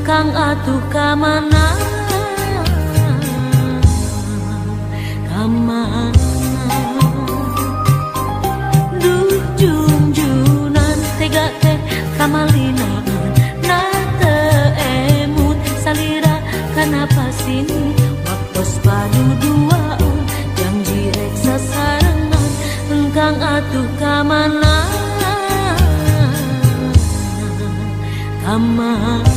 engkang atuh kamana kamana duh junjunan tega teh kamalinaan na teu emut salira kanapa sini waktos padu duaan janji rek sasarengan engkang atuh kamana kamana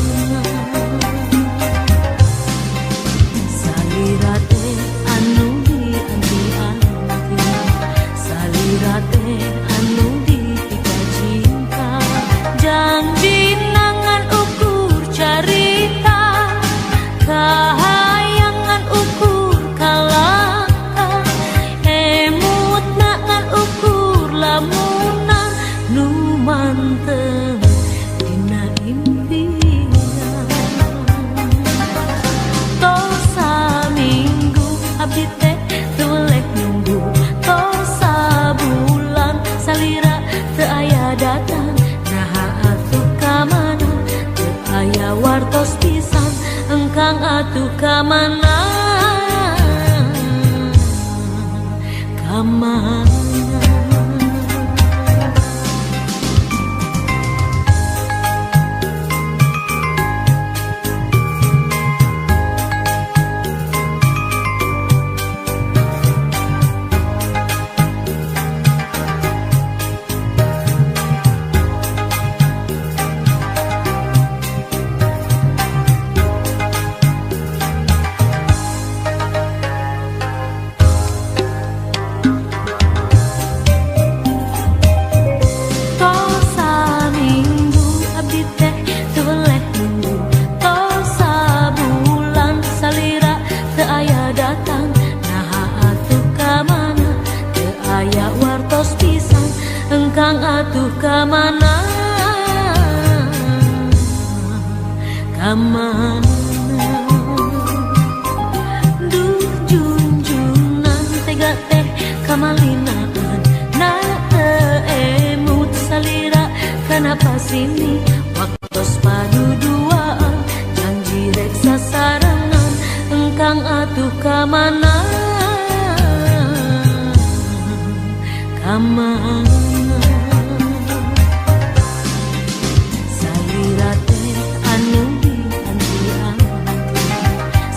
salira teh anu dianti-anti salira teh anu ditika cinta janji nangan ukur carita kahayangan ukur kalaka emut nangan ukur lamunan nu mantep dina impian tosa minggu abdi teh tulek nunggu tosa bulan salira teu aya datang naha atuh kamana teu aya wartos pisan engkang atuh kamana kamana engkang atuh kamana kamana duh junjunan tega teh kamalinaan na teu emut salira kanapa sini waktos padu duaan janji rek sasarengan engkang atuh kamana kamana salira teh anu dianti-anti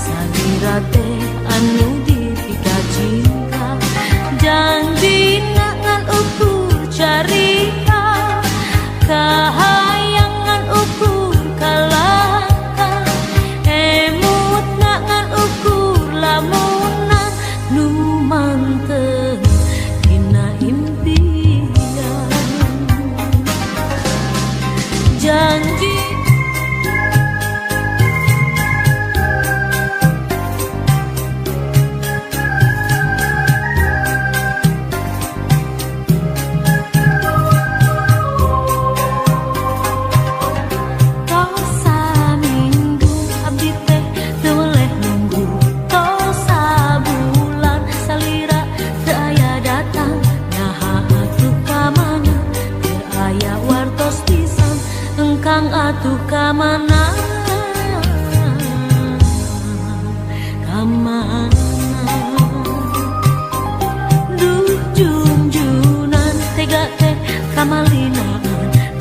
salira teh anu ditika cinta janji nangan ukur carita kahayangan ukur kalaka emut nangan ukur lamunan nu mantep dina impian janji tosa minggu abdi teh tuleh nunggu tosa bulan salira teu aya datang naha atuh kamana teu aya wartos pisan engkang atuh kamana kamana duh junjunan tega teh kamalinaan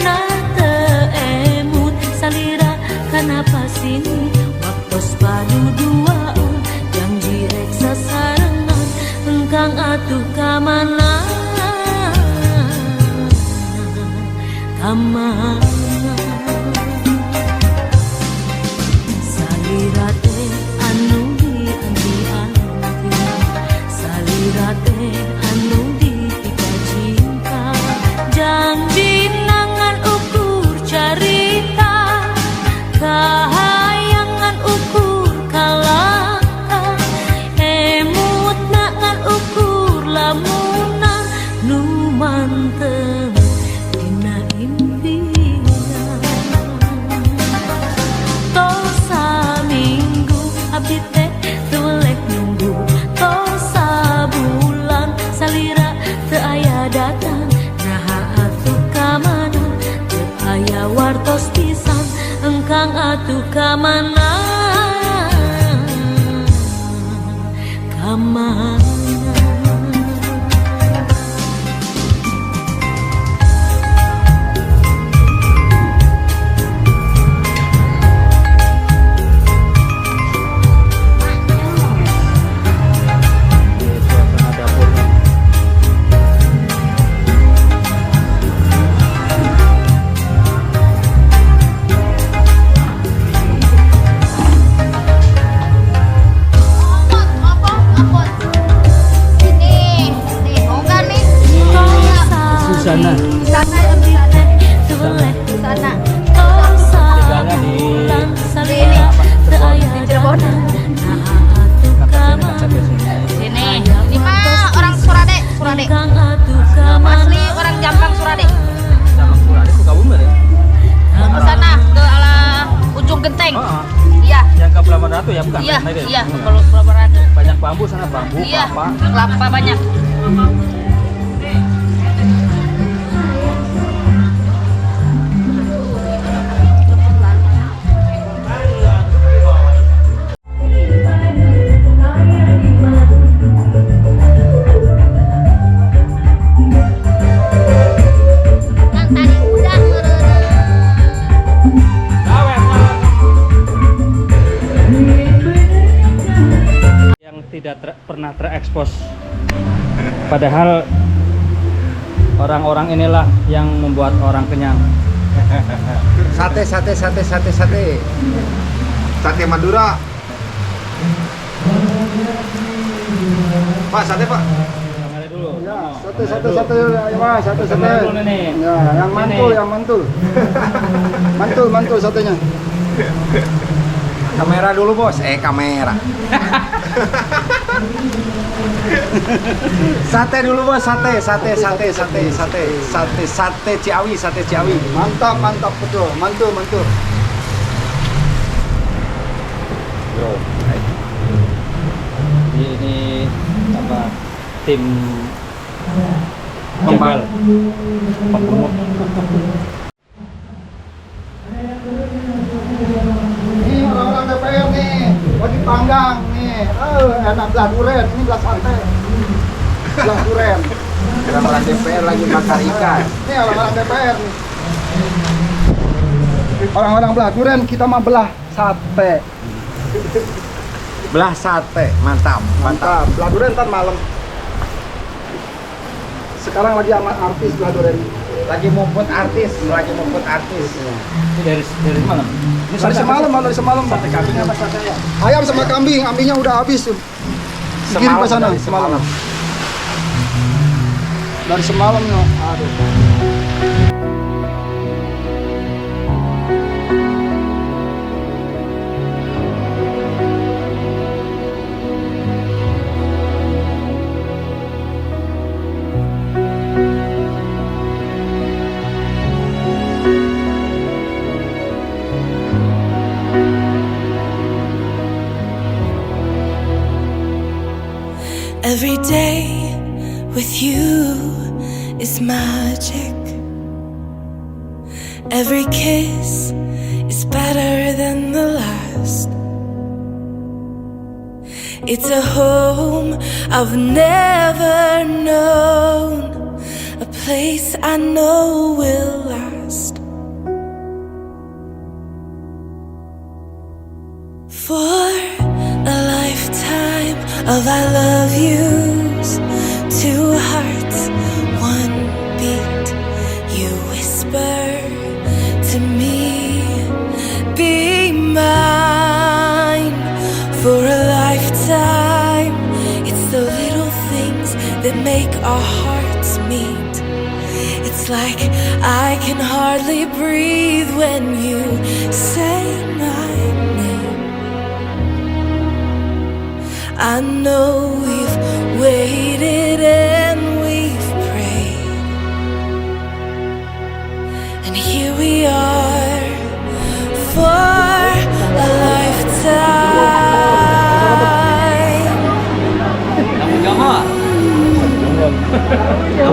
na teu emut salira kanapa sini waktos padu duaan janji rek sasarengan engkang atuh kamana kamana salira teh anu dianti-anti salira teh anu ditika cinta janji nangan ukur carita kahayangan ukur kalaka emut nangan ukur lamunan nu mantep dina impian atuh kamana kamana. Sana. Sana. Tinggalnya di Cirebon. Sini. Ini mah orang Surade. Asli orang Jampang Surade. sama Surade Sukabumi ya? Ke sana ke ala ujung genteng. Iya. Yang ke Pelabuhan Ratu ya bukan? Iya, Nah, iya, kalau Pelabuhan Ratu. Banyak bambu sana, bambu, Iya, kelapa. kelapa banyak. Yang tidak pernah terekspos. Padahal orang-orang inilah yang membuat orang kenyang. Sate Madura. Pak, sate Pak. Kamera dulu. Ya, sate ya Mas, sate. Kamera dulu nih. Ya, yang mantul. mantul satenya. Kamera dulu bos, kamera. Sate dulu bos, sate Ciawi. Mantap betul, mantul. Bro. Ini apa? Tim Pembunuh. Ini orang-orang DPR nih, wajib panggang nih. Enak belah duren, ini belah sate. Belah duren. Orang-orang DPR lagi bakar ikan. Ini orang-orang DPR nih. Orang-orang belah duren, kita mah belah sate. Belah sate, mantap. Belah duren ntar malam. Sekarang lagi sama artis belah duren. Lagi mumput artis. ini dari malam. Ini Dari semalam. Sate kambing apa sate ayam? Ayam sama kambing, kambingnya udah habis tuh. Kirim ke sana semalam. Dari semalam ya. Aduh. Every day with you is magic. Every kiss is better than the last. It's a home I've never known, a place I know will last. For a lifetime of I love yous, two hearts, one beat. You whisper to me, be mine. For a lifetime, it's the little things that make our hearts meet. It's like I can hardly breathe when you say my name. I know we've waited and we've prayed, and here we are for a lifetime.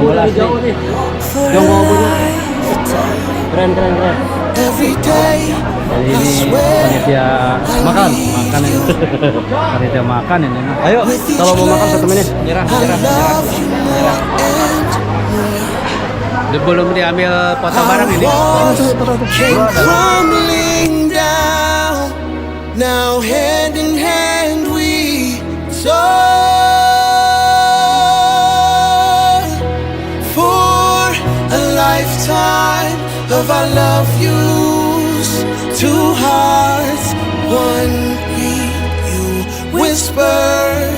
For a lifetime. Keren. Every day Jadi ini panitia makan ini. Panitia makan ini. Ayo, kalau mau makan satu menit. Nyerah. Belum diambil foto bareng ini. Came crumbling down. Now hand in hand we soar for a lifetime of our love yous. Two hearts, one beat. You whisper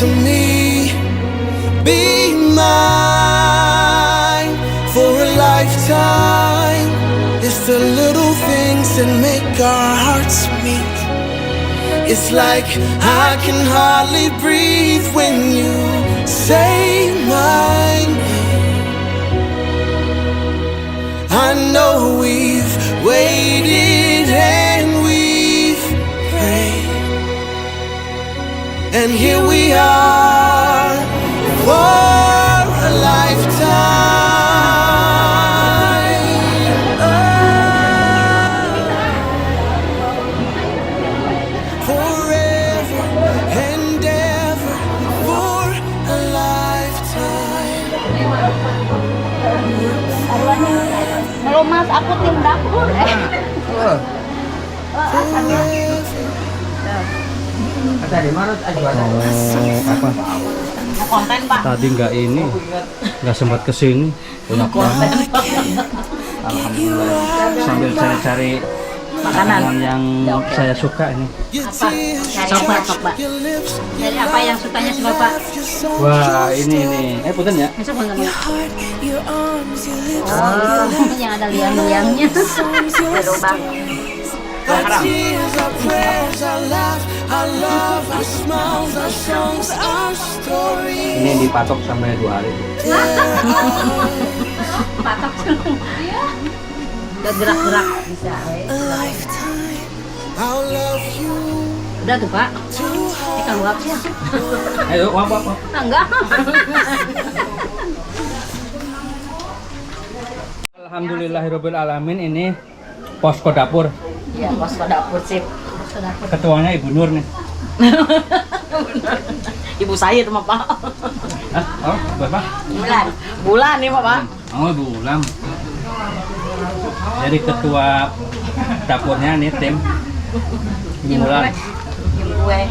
to me, be mine for a lifetime. It's the little things that make our hearts meet. It's like I can hardly breathe when you say my name. I know we've waited and we've prayed, and here we are for a lifetime. Forever and ever for a lifetime. Halo Mas, aku tim dapur. Ada di mana apa? Mau konten Pak. Tadi nggak sempat kesini. Banyak banget. Alhamdulillah. Sambil cari-cari makanan yang saya suka ini. Apa? Coba. Jadi apa yang sukanya si Bapak? Wah, ini. Punten ya. Masuk enggak mau? Your arms, your lips, Yang ada liang-liangnya. Berubah. our tears, our prayers, our laughs, our love, our smiles, our songs, our stories. Ini dipatok sampai 2 hari. Patok. Udah gerak-gerak bisa. A lifetime, I'll love you. Udah tuh Pak. Ikan uap sih. Ayo, wap. Enggak. Alhamdulillahirabbil alamin, ini posko dapur. Iya, posko dapur sip. Posko dapur. Ketuanya Ibu Nur nih. Ibu saya itu mah Pak. Hah? Oh, Bapak? Bulan nih Pak. Oh, Ibu Ulam. Jadi ketua dapurnya nih tim Ibu Ulam. Gue.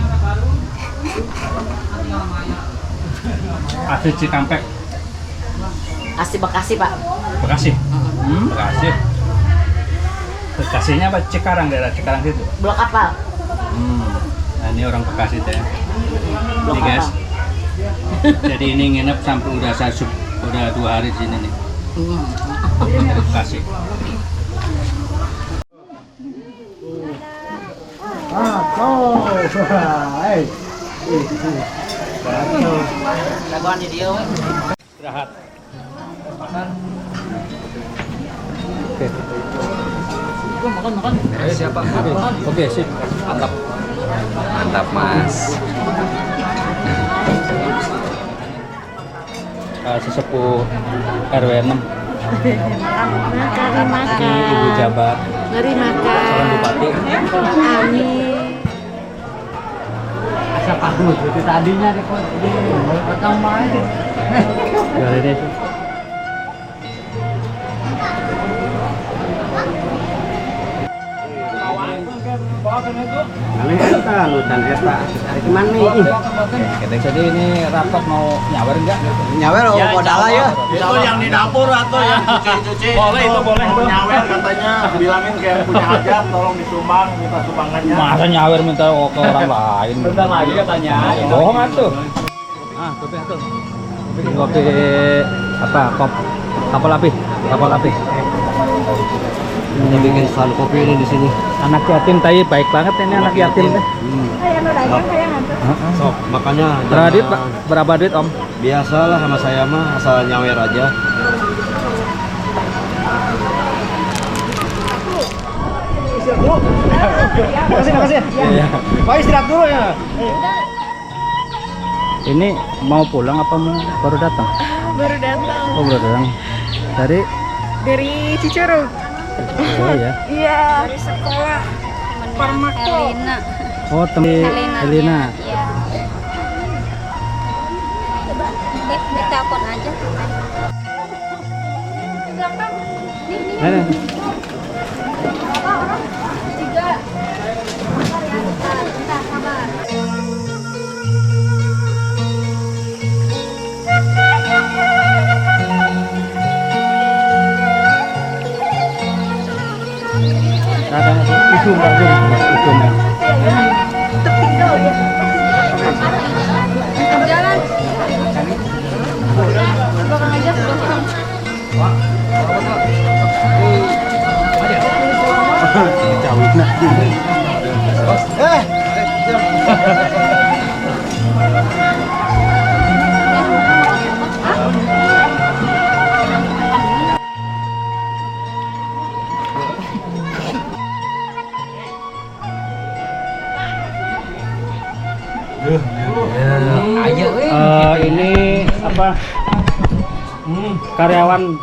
Asli Cikampek. Asli Bekasi Pak. Bekasi. Bekasi. Bekasinya apa? Cikarang, daerah Cikarang situ. Blok apa? Nah, ini orang Bekasi teh. Blok Nih guys. apa? Jadi ini nginep sampai udah 2 hari di sini nih. Di Bekasi. Laguan di dia. Istirahat. Oke. Makan. Ayo siapa? Oke, sip. Mantap. Mantap, Mas. Sesepuh RW 6. Ini Ibu Jabat. Mari makan. Calon Bupati. Amin. Asa bagus, itu tadinya deh kok. Potong main. Gak deh. Kali eta hutan eta. Ari kemana nih? Jadi ini rapat mau nyawer enggak? Nyawer modal ya. Itu yang di dapur atau yang cuci-cuci? Boleh itu boleh. Mau nyawer katanya, bilangin ke yang punya hajat, tolong disumbang, minta sumbangannya. Masa nyawer minta ke orang lain? Bentar lagi katanya. Bohong atuh. Kopi atuh. Kopi apa? Kapal api. Ini bikin selalu kopi ini di sini. Anak yatim tadi baik banget ini anak yatim teh. Sok, makanya Berapa duit, Pak? Berapa duit, Om? Biasalah sama saya mah asal nyawer aja. Makasih. Iya. Pak istirahat dulu ya. Ini mau pulang apa baru datang? Baru datang Oh, baru datang. Dari dari Cicurug. Oh ya. Iya. Dari sekolah. Parmako. Elina. Oh, temen Elina. Iya. Di telepon aja. Nah, Tiga. Bentar, sabar. ada ujung ujungnya. Jalan. Belakang aja, belakang. Cawit nah. Ini apa? Karyawan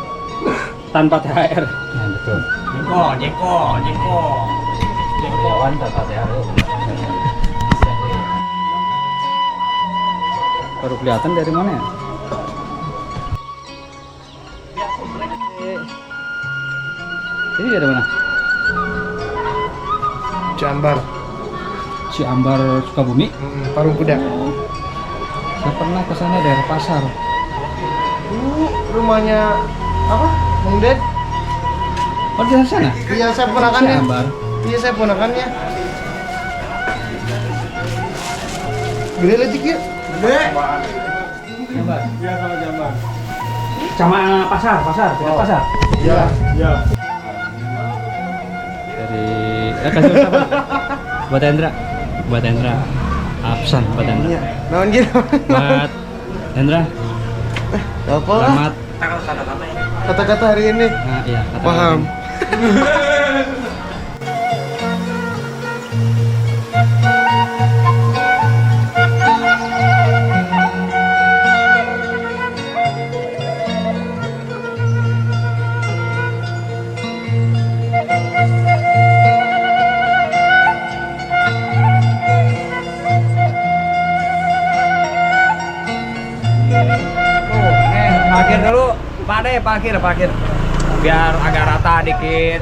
tanpa THR. Nah, betul. Jeko. Karyawan tanpa THR. Baru kelihatan dari mana ya? Ini dari mana? Ciambar, Sukabumi. Parung Kuda. Saya pernah ke sana daerah pasar. Rumahnya apa? Bang Ded? Oh, di sana? Iya, saya ponakannya. Ciambar. Iya, saya ponakannya. Gede letik ya? Gede. Ciambar. Iya, sama jamban. Sama pasar, dekat pasar. Iya. Dari kasih siapa? Buat Hendra. Absen buat Hendra. Naon gitu? Buat Hendra. Apa? Selamat. Kata-kata hari ini. Nah, iya, kata Paham. Parkir dulu, Pak De, parkir. Biar agak rata dikit.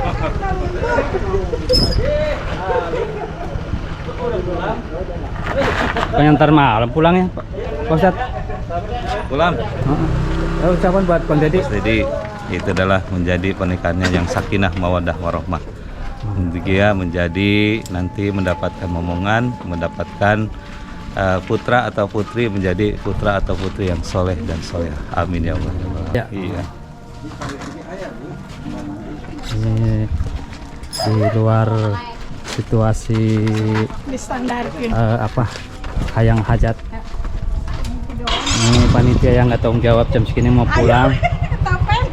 Pengen ntar malam pulang ya, Pak Ustadz. Pulang. Ucapan buat Bang Dedi. Jadi itu adalah menjadi pernikahannya yang sakinah mawaddah warahmah. Dia menjadi nanti mendapatkan momongan, mendapatkan putra atau putri, menjadi putra atau putri yang soleh dan soleh. Amin ya Allah. Ya. Iya. Ini di luar situasi Distandarin. apa hayang hajat. Ini panitia yang nggak tanggung jawab jam segini mau pulang.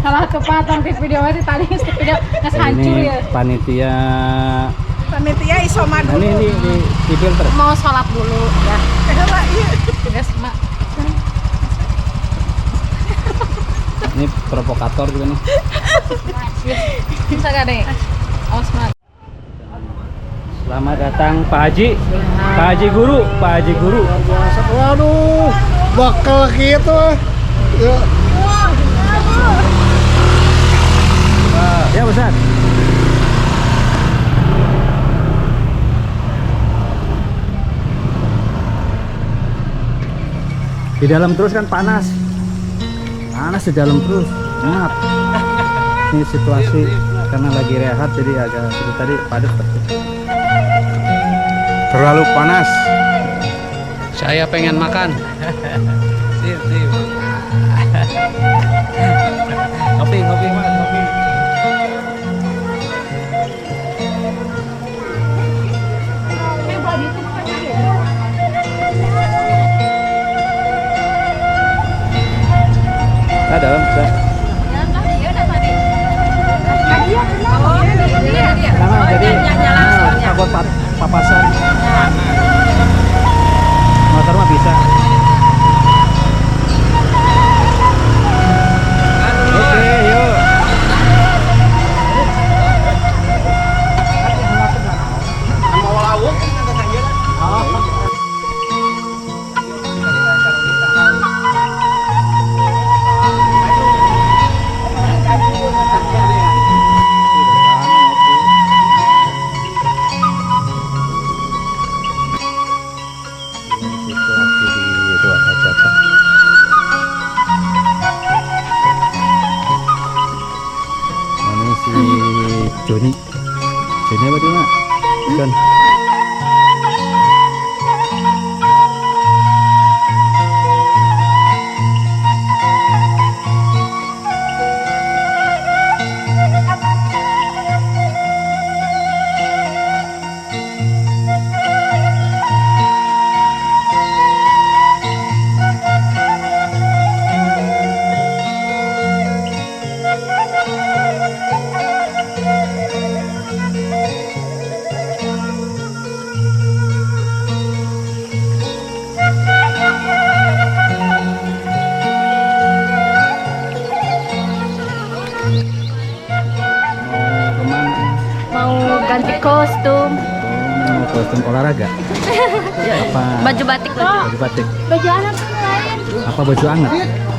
Salah kepatan di video itu tadi video nggak hancur Ini ya. panitia Isoma nah, ini di filter. Mau sholat dulu ya. Guys, Mak. Ini provokator juga nih. Bisa gak deh? Awas, Mak. Selamat datang Pak Haji. Pak Haji Guru. Waduh, bakal gitu. Ya. Ya, Ustaz. Di dalam terus kan panas di dalam terus. Maaf. Ini situasi karena lagi rehat jadi agak seperti tadi padat. Terlalu panas. Saya pengen makan. Sip. Ngopi Mas, ngopi. Ada bisa. Karena jadi takut papasan. Motor mah bisa. Oke, yuk. Joni. Joni apa dia, Mak? Jon. Ganti kostum. Oh, kostum olahraga. Apa? Baju batik baju. Baju batik. Baju anak lain. Apa baju anget?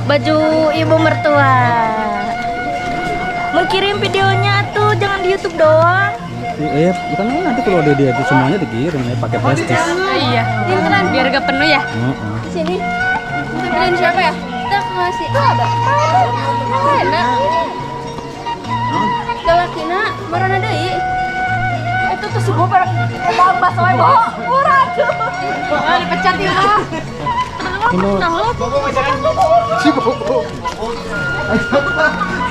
Baju ibu mertua. Mau kirim videonya tuh, jangan di YouTube doang. Iya, bukan nanti kalau dia itu semuanya dikirim ya pakai flash disk. Iya. Beneran biar gak penuh ya. Sini. Beliin siapa ya? Kita kasih. Abah. Enak. Lalakina marana deui. Itu tuh si gua bareng tambah soe bawa murah tuh. Ah dipecat ya. Si Bobo.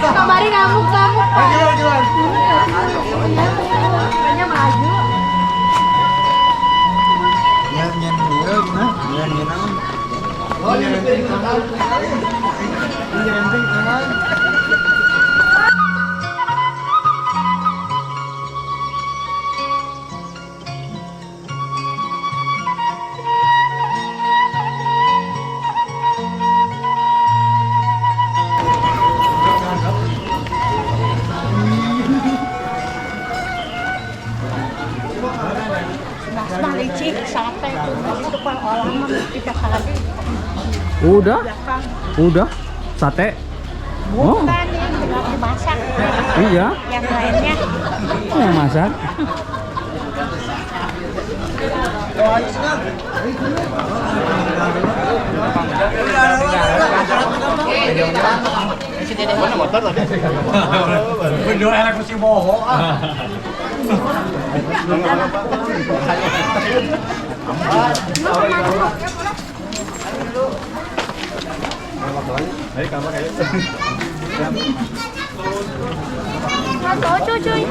Kemarin ngamuk-ngamuk. Kayaknya maju. Udah, sate. Oh, Bukan yang tinggal dimasak. iya, Yang lainnya. yang masak. Video elek mesti bohong. Cuy.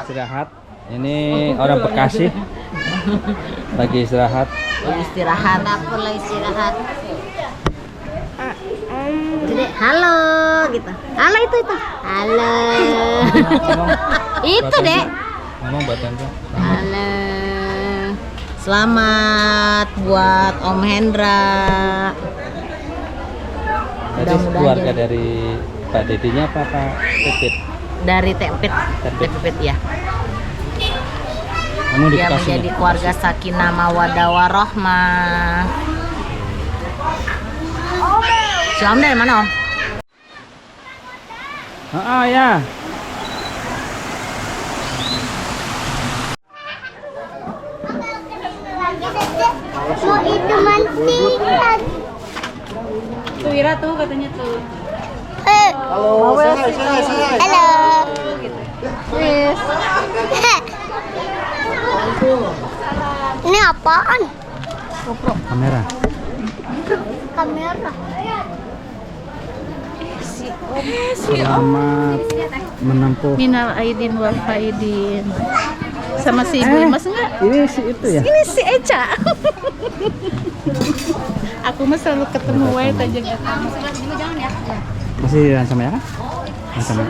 Istirahat. Ini orang Bekasi lagi istirahat. Istirahat. Dapur lagi istirahat. Gede, halo gitu. Halo itu. Halo. Itu dek. Ngomong buat Hendra. Halo. Selamat buat Om Hendra. Jadi keluarga dari Pak Dedinya apa Pak Pipit? Dari Tepit ya. Kamu Dia dikasih menjadi keluarga sakinah mawaddah warahmah. Si Om dari mana Om? Ya. Mau itu mantingan. Tuh Ira tuh katanya tuh. Halo, saya. Halo. Yes. Ini apaan? Kamera. Kamera. Selamat menempuh. Minal aidin wal faidin. Sama si Ibu Imas enggak? Ini si itu ya. Ini si Eca. Aku mah selalu ketemu wae tajeng eta. Jangan ya. Masih yang sama ya kan? Yang sama.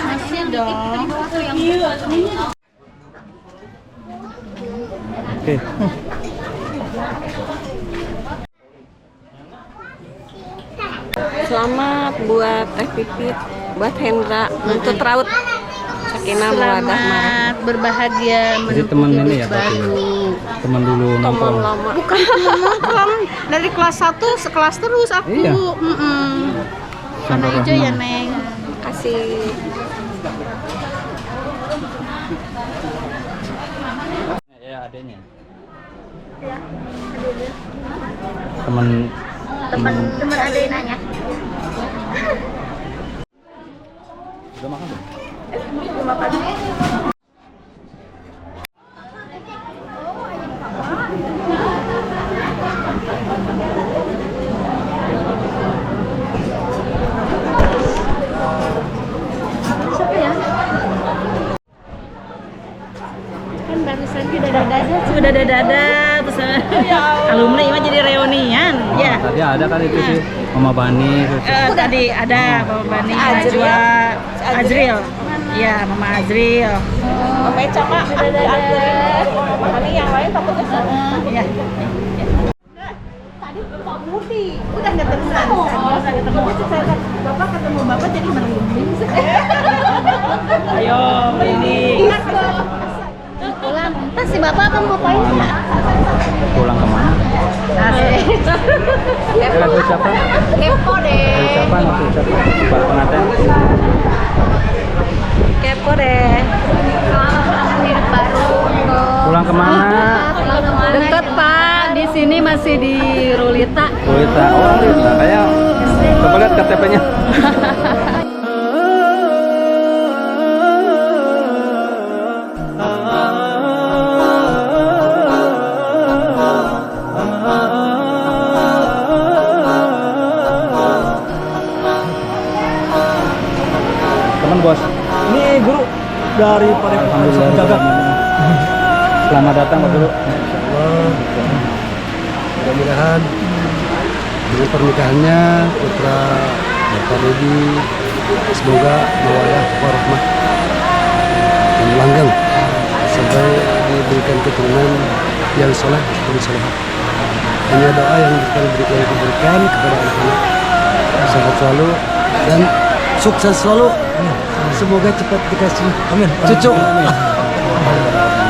Masih dong. Oke. Selamat buat Teh Pipit, buat Hendra, untuk Raut Sakinah mawaddah Selamat berbahagia Jadi teman ini ya berarti ya? Teman dulu teman nongkrong. lama. Bukan teman nongkrong dari kelas 1 sekelas terus aku. Iya. Mana Sampai aja ya Rahma. Neng. Kasih adanya. Ya. Temen Teman adek nanya. udah makan belum? Belum makan. Siapa ya? Kan barusan sudah dada terus alumni mah jadi reunian ya. Tadi ada kan itu sih Mama Bani terus. Tadi ada Mama Bani, Najwa, Azril. Iya, Mama Azril. Mama Eca mah Azril, Mama Hani yang lain takutnya sama. Iya. Tadi Pak Budi udah nggak ketemu. Bapak ketemu Bapak jadi merinding. Ayo, ini. Pulang. Terus si Bapak akan ngapain? Pulang kemana? Lagu siapa? Kepo deh. Lagu siapa? Lagu siapa? Para pengantin. Kepo deh. Hidup baru. Pulang kemana? Pulang kemana? Dekat Pak, di sini masih di Rulita. Kulita. Oh, Kulita. Kayak coba lihat KTP-nya. Teman bos. Ini guru dari Padepokan Gagak. Selamat datang Pak Guru. Mudah-mudahan dengan pernikahannya putra Bapak Dedi semoga mawadah warahmah dan langgeng sampai diberikan keturunan yang soleh dan solehah. Hanya doa yang diberikan kepada anak-anak sehat selalu dan sukses selalu. Semoga cepat dikasih cucu.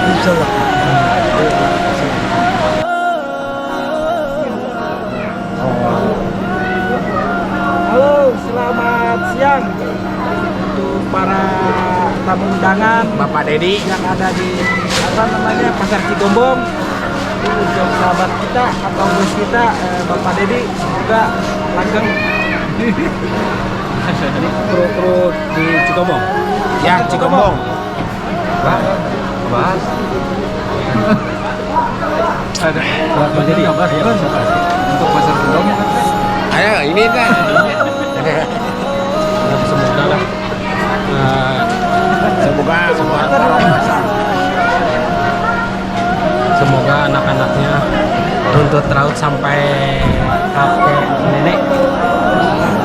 Insyaallah. Halo, selamat siang untuk para tamu undangan Bapak Dedi yang ada di Pasar Cigombong. Untuk sahabat kita atau bos kita Bapak Dedi semoga langgeng. Kru di Cigombong. Ya, Cigombong. Bahas. Ada. Bapak Dedi untuk Pasar Cigombong. Ayo, ini kan. Semoga lah. Semoga anak-anaknya runtut raut sampai kakek nenek.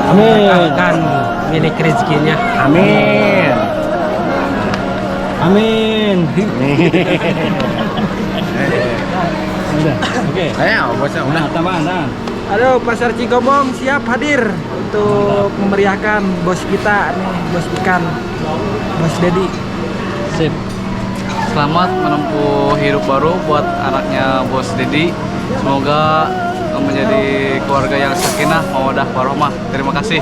Amin. Akan milik rezekinya. Amin. Amin. Udah. Oke. Ayo, bosnya Nah, tambahan. Aduh, Pasar Cigombong siap hadir untuk memeriahkan bos kita nih, bos ikan, Bos Dedi. Sip. Selamat menempuh hidup baru buat anaknya Bos Dedi. Semoga menjadi keluarga yang sakinah, mawaddah, warahmah. Terima kasih.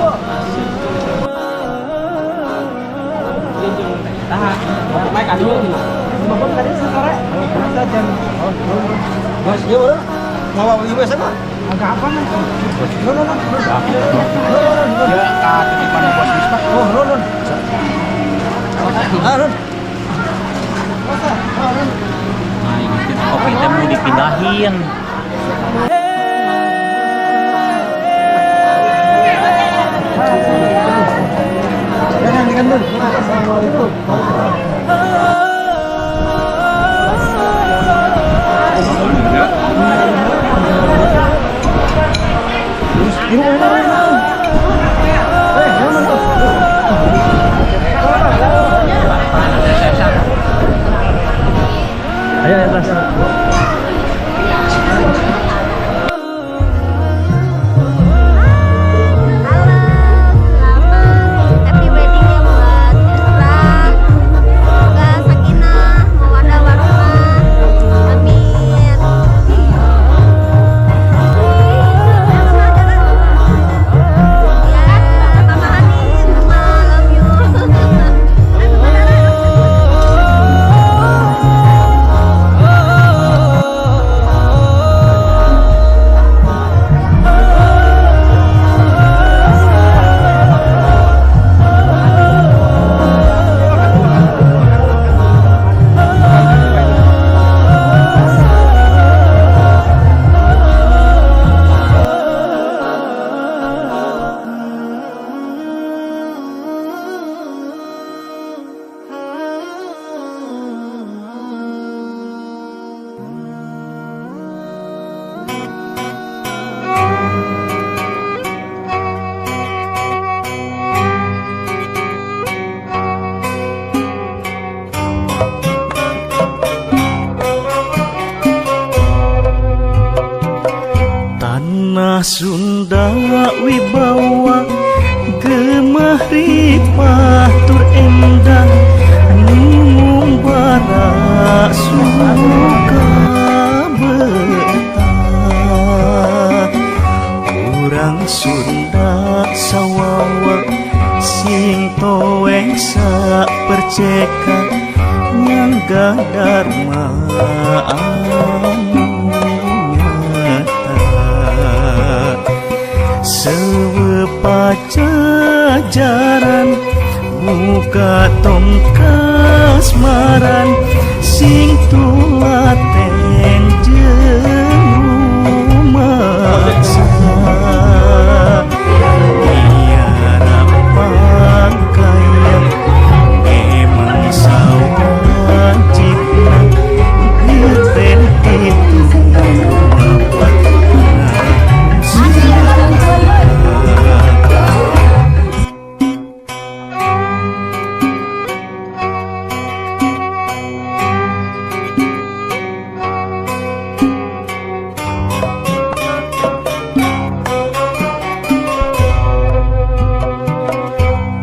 Baik, aduh. Bapak tadi sore. Bos, yuk. Mau ibu sana? Agak apa nih? Ya, titipan bos Misbah. Oh, Ron. Ron. Nah, ini kopi teh mau dipindahin. Assalamualaikum. Ayo atas. Happy wedding ya buat Ezra. Semoga sakinah, mawaddah warahmah. Amin. Ya, Mama Hani, Mama love you. Tanah Sunda wibawa gemah ripah tur endah ngumbara suka betah. Urang Sunda sawawa sing toeng sa perceka nyangga dharma anu nyata. Sewe pajajaran muka tongkas maran sing tulaten jeung rumaksa. Biara pangkaya memang sawajibna geten itu rumah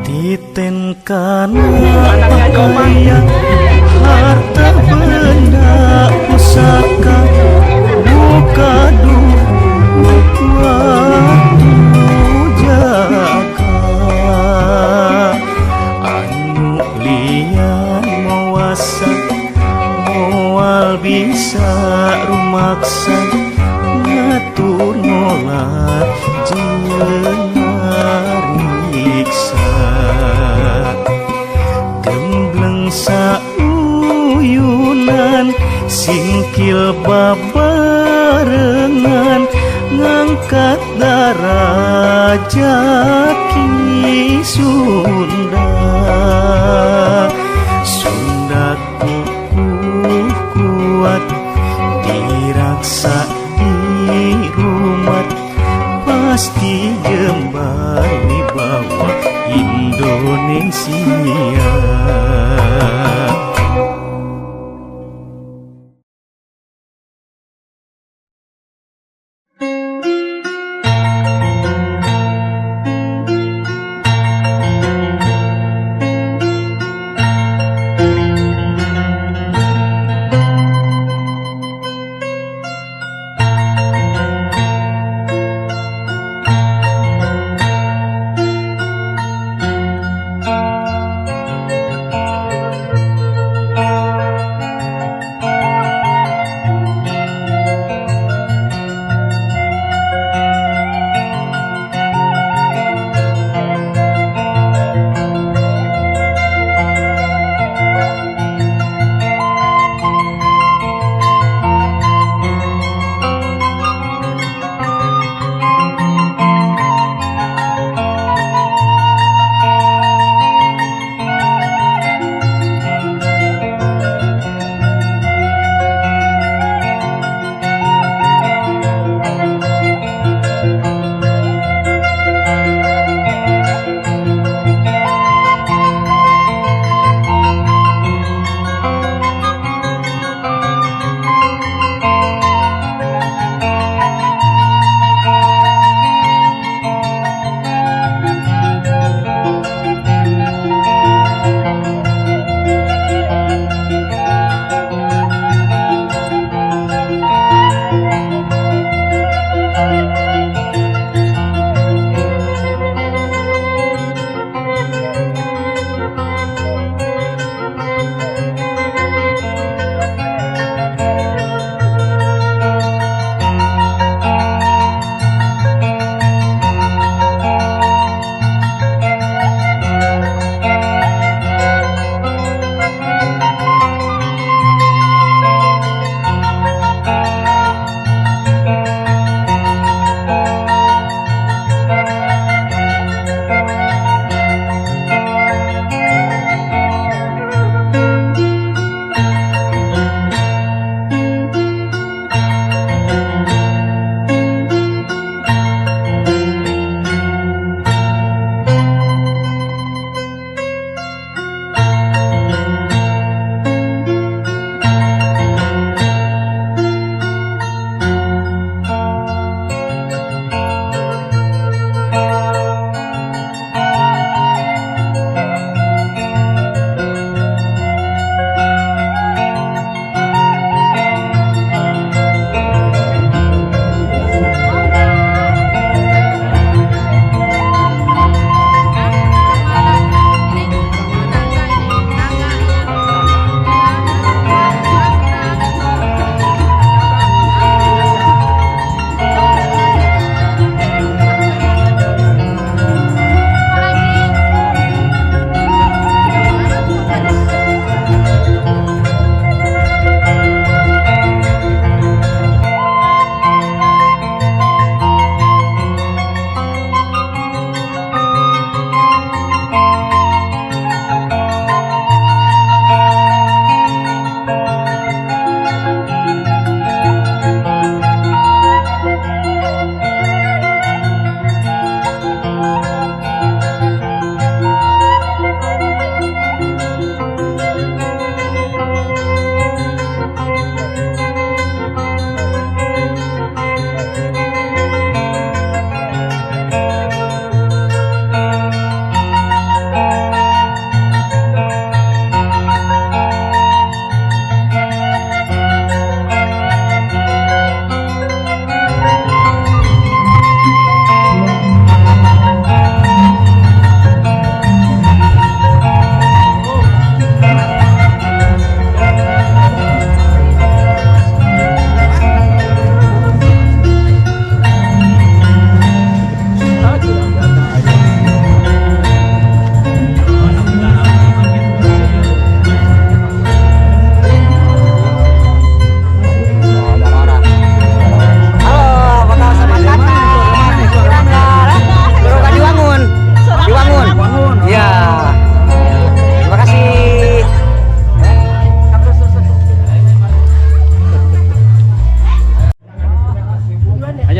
titen kana pakaian harta benda pusaka muka waktu jaga anu lian mawasa moal bisa rumaksa ngatur nolak jenariksa. Gembleng sauyunan singkil babarengan ngangkat darajat ki Sunda. Sunda kukuh kuat diraksa di rumah pasti jembar wibawa Indonesia.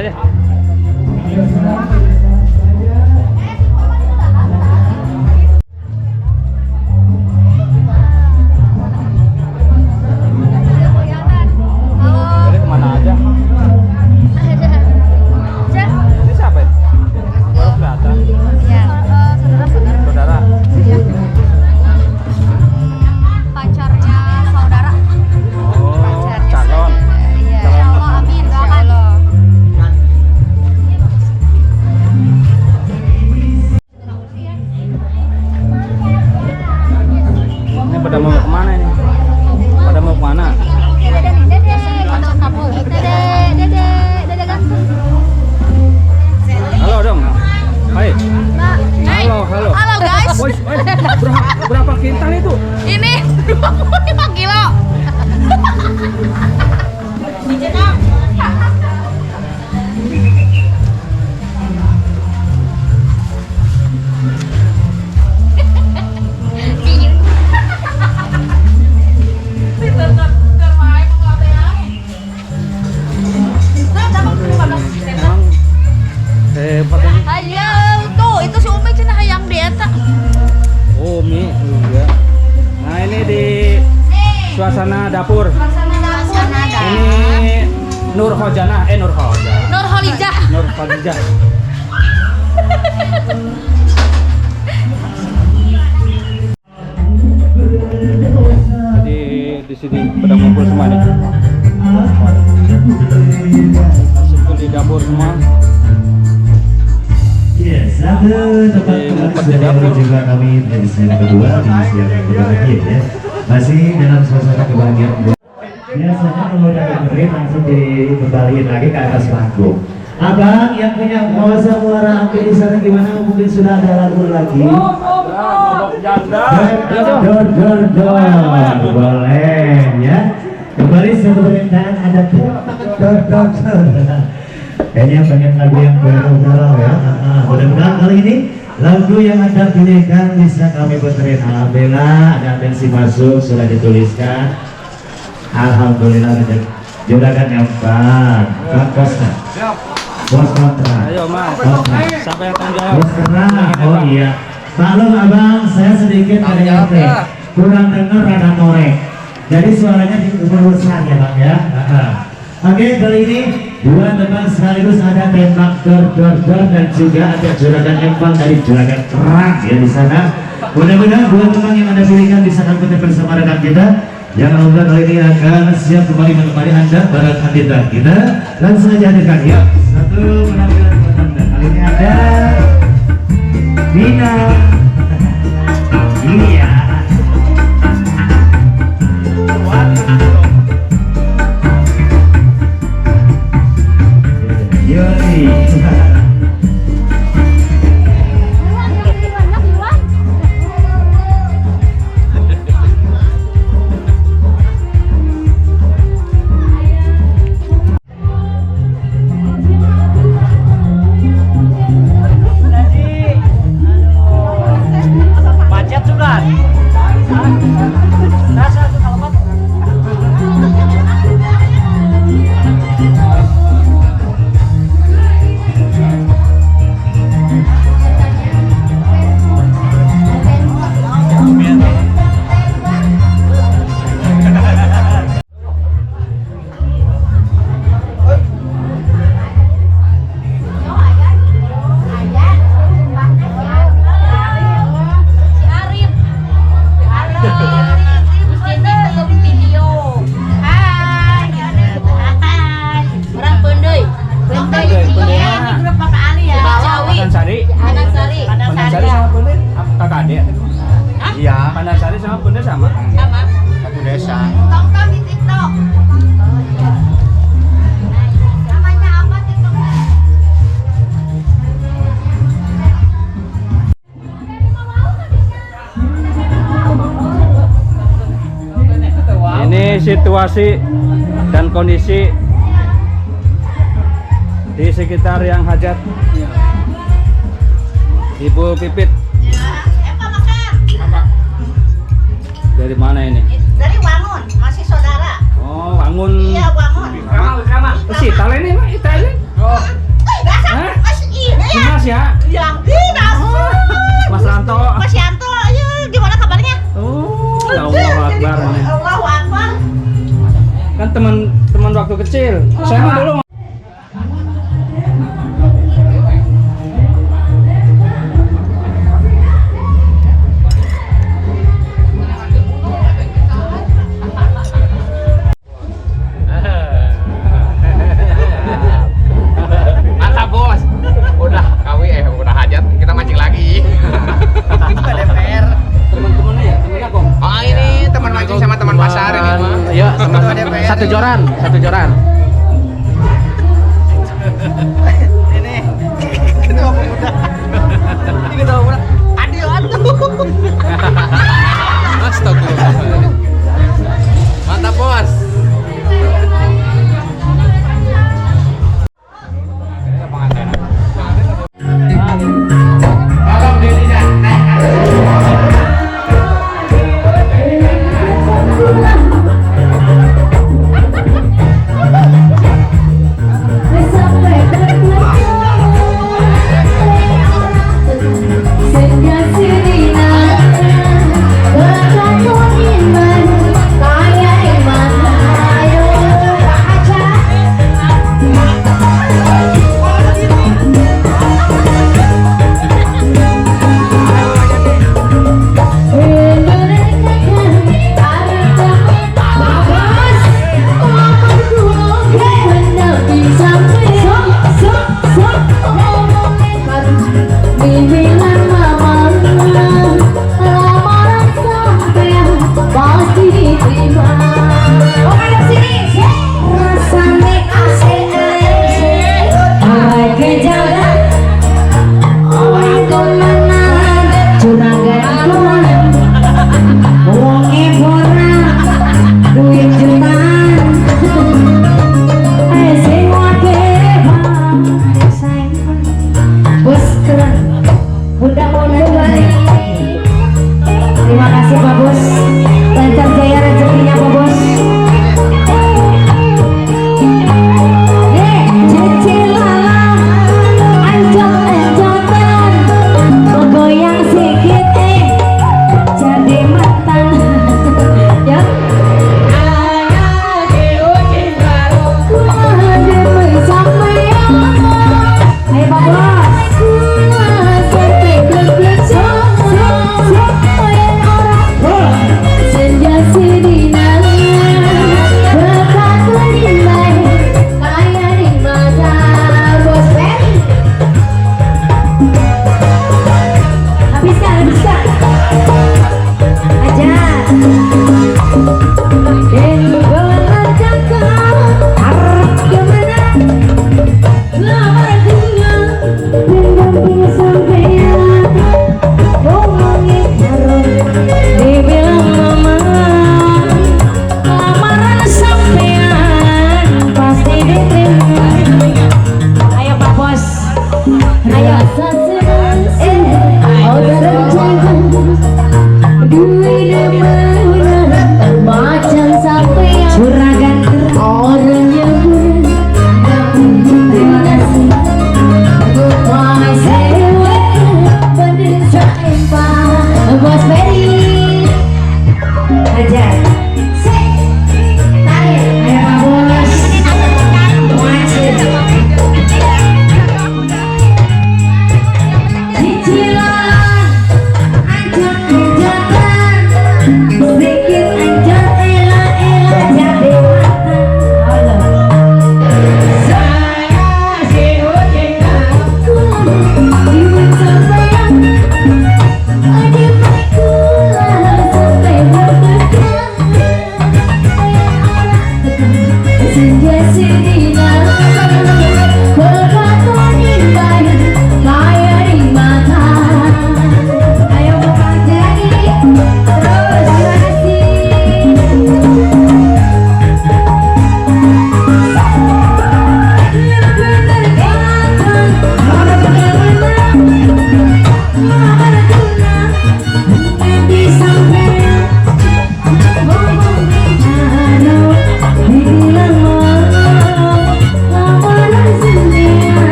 aja deh. Jadi kemana aja? Ini siapa ini? Baru kelihatan. Saudara. Pacarnya saudara. Oh, calon. Ya Allah, amin, doakan. Ini pada mau kemana ini? Pada mau kemana? Halo dong. Hai. Halo. Halo guys. Woi, berapa kintal itu? Ini 25 kilo. Emang hebat ini. Ayo, tuh itu si Umi cina hayang dieta. Oh, mie. Iya. Nah, ini di suasana dapur. Ini Nur Khojanah, Nur Khojanah. Nur Holijah. Nur Kholijah. Jadi di sini pada ngumpul semua nih. Masuk di dapur semua. Ya, satu tempat yang juga kami di sesi kedua di siang yang berbahagia ya. Masih dalam suasana kebahagiaan. Biasanya kalau udah dengerin langsung dikembaliin lagi ke atas panggung. Abang yang punya kuasa muara ambil di sana gimana? Mungkin sudah ada lagu lagi. Dor, boleh ya. Kembali satu pemerintahan ada dor. Kayaknya pengen lagu yang galau ya. Mudah-mudahan kali ini lagu yang Anda pilihkan bisa kami puterin. Alhamdulillah ada atensi masuk sudah dituliskan. Alhamdulillah juragan yang Kosna. Bos kontra. Ayo mas. Siapa yang tanggung jawab? Bos kontra. Oh iya. Maklum abang, saya sedikit KDRT. Kurang dengar rada norek. Jadi suaranya diuruskan ya bang ya. Oke, kali ini dua teman sekaligus ada tembak dor dan juga ada juragan empang dari juragan terang ya di sana. Mudah-mudahan dua teman yang Anda pilihkan bisa tampil bersama rekan kita. Yang alhamdulillah kali ini akan siap kembali menemani Anda para kandidat kita. Langsung saja hadirkan ya. Satu penampilan buat Anda. Kali ini ada Mina. Iya. Yoni. Macet juga. Rasa tuh kalau Iya. Pandansari sama Bunda sama? Sama. Satu desa. Tonton di TikTok. Oh iya. Namanya apa TikToknya? Ini situasi dan kondisi di sekitar yang hajat Ibu Pipit. Dari mana ini? Dari Wangun, masih saudara. Oh, Wangun. Iya, Wangun. Sita ini, Ita ini. Oh, Saya mau dulu. Mantap bos. Udah udah hajat, kita mancing lagi. Kita DPR. Teman-temannya ya, temennya kok. Oh ini teman mancing sama teman pasar ini mah. Iya, satu joran. Ini ketua pemuda. Ini ketua pemuda. Aduh. Astagfirullah. Mantap bos.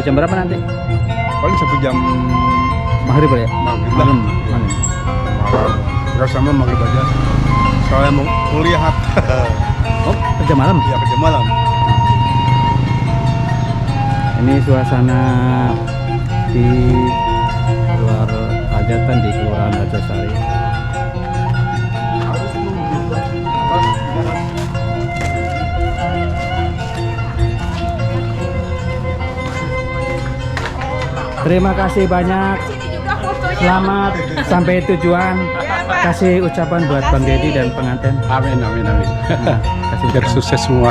jam berapa nanti? Paling sampai jam Maghrib ya? maghrib. Malam. Enggak sama maghrib aja. Soalnya mau kuliah. Oh, kerja malam? Iya, kerja malam. Ini suasana di luar hajatan di Kelurahan Harjasari. Terima kasih banyak. Selamat sampai tujuan. Kasih ucapan buat Bang Deddy dan pengantin. Amin. Nah, kasih Biar ucapan. sukses semua.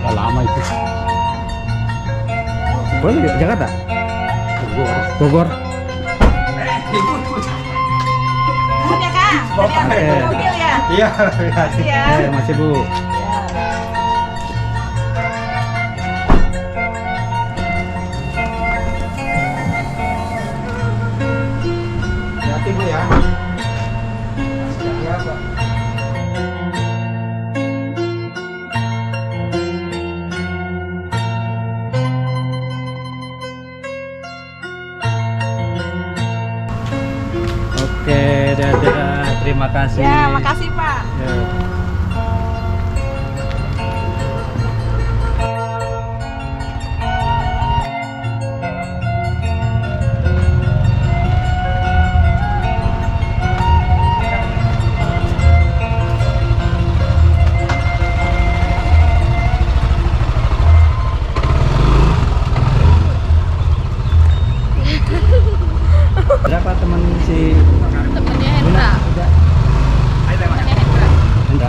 Udah lama itu. Boleh di Jakarta? Bogor. Ya Kak, tadi ambil mobil ya? Iya. Masih Bu. Hati Bu ya. Oke, dadah. Terima kasih. Ya, makasih Pak. Ya. Berapa teman si Temennya Hendra. Hendra?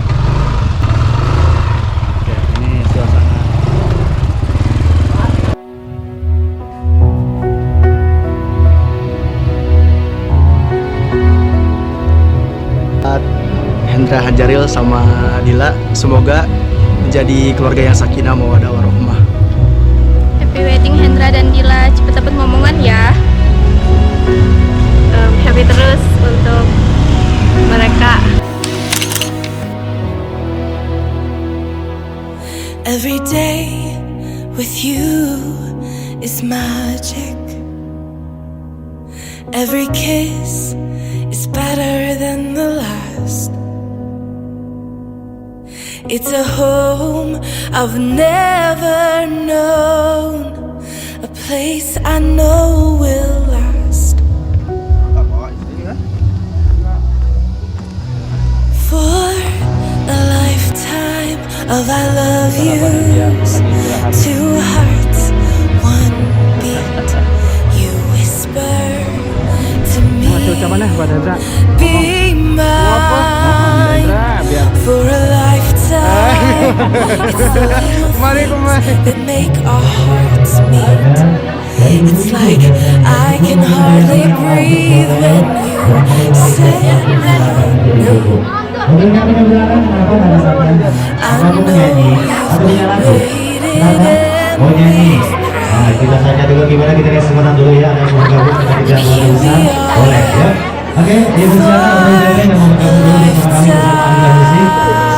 Oke, ini suasana. Hendra Hajaril sama Dila, semoga menjadi keluarga yang sakinah mawaddah warahmah. Happy wedding Hendra dan Dila, cepet dapat momongan ya. Happy terus untuk mereka. Every day with you is magic. Every kiss is better than the last. It's a home I've never known, a place I know will last. For a lifetime of I love yous, two hearts, one beat. You whisper to me, Masih ucapannya buat Hendra. be mine for a lifetime. It's the little things that make our hearts meet. It's like I can hardly breathe when you say no. I know you've waited Nah, kita tanya dulu gimana, kita kasih kesempatan dulu ya, ada yang mau gabung kita di jam besar, boleh ya. Oke, ibu silakan udah jaga yang mau gabung dulu bersama kami bersama musik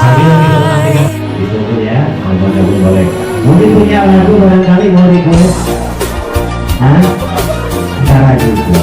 sambil kita nantikan ditunggu ya, mau gabung boleh. Mungkin punya lagu barangkali mau request, cara gitu.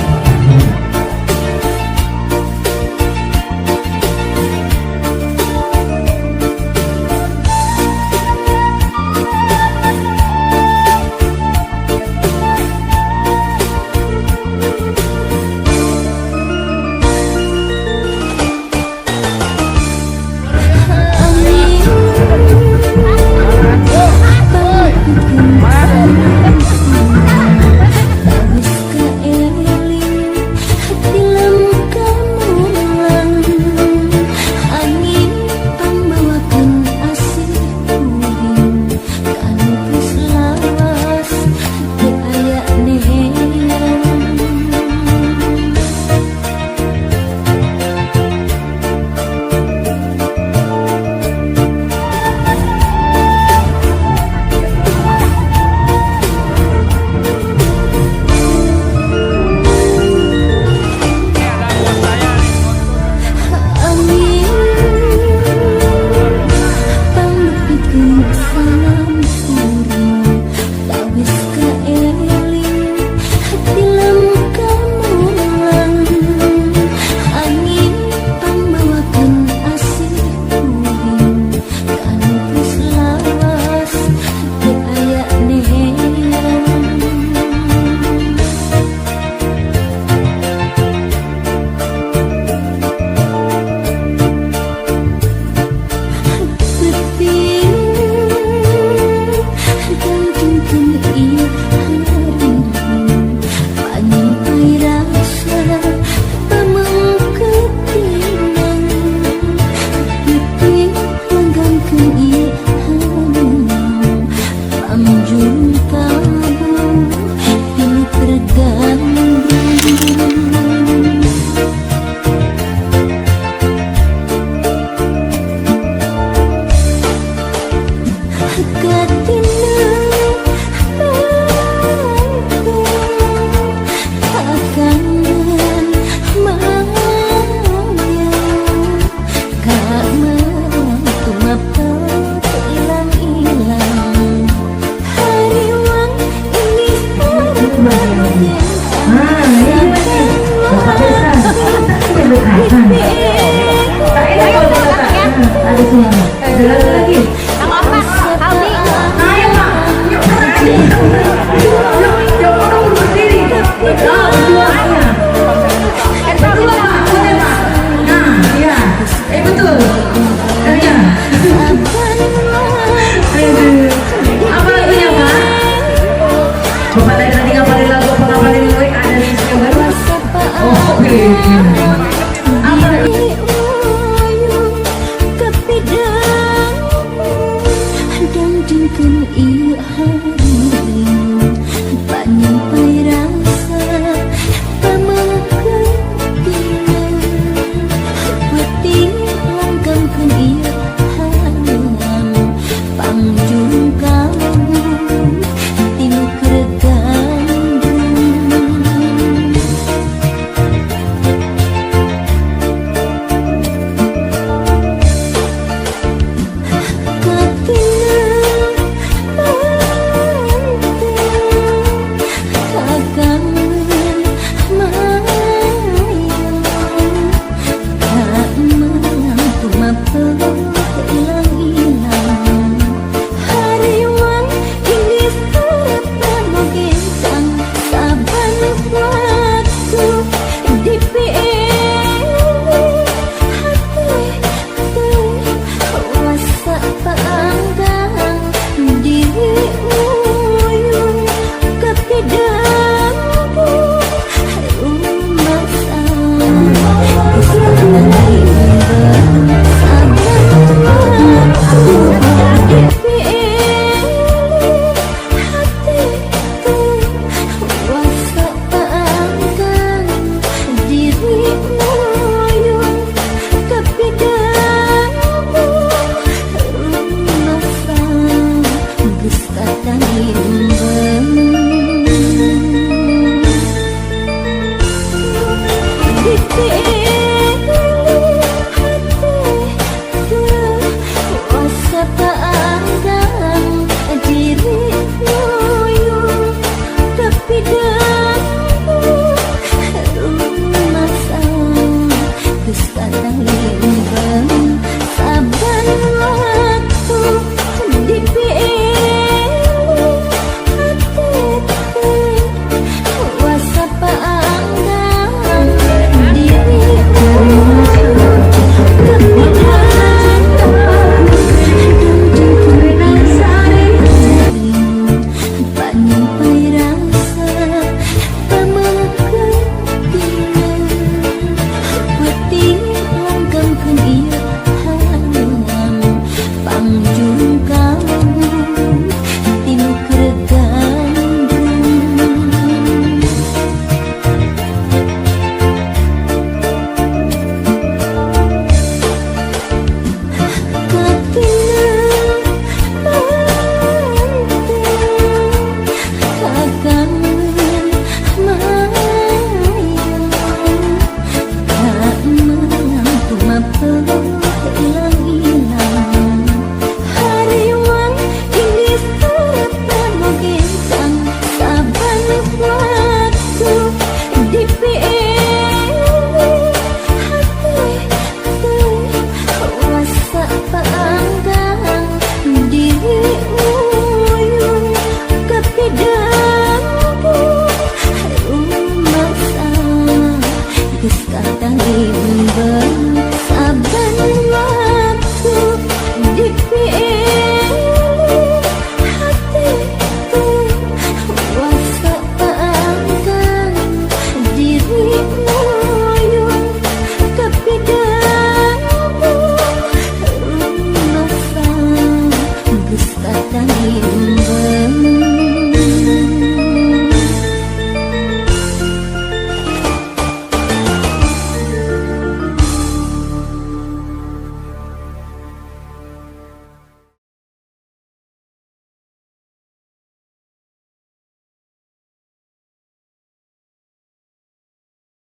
Geus kadang imbang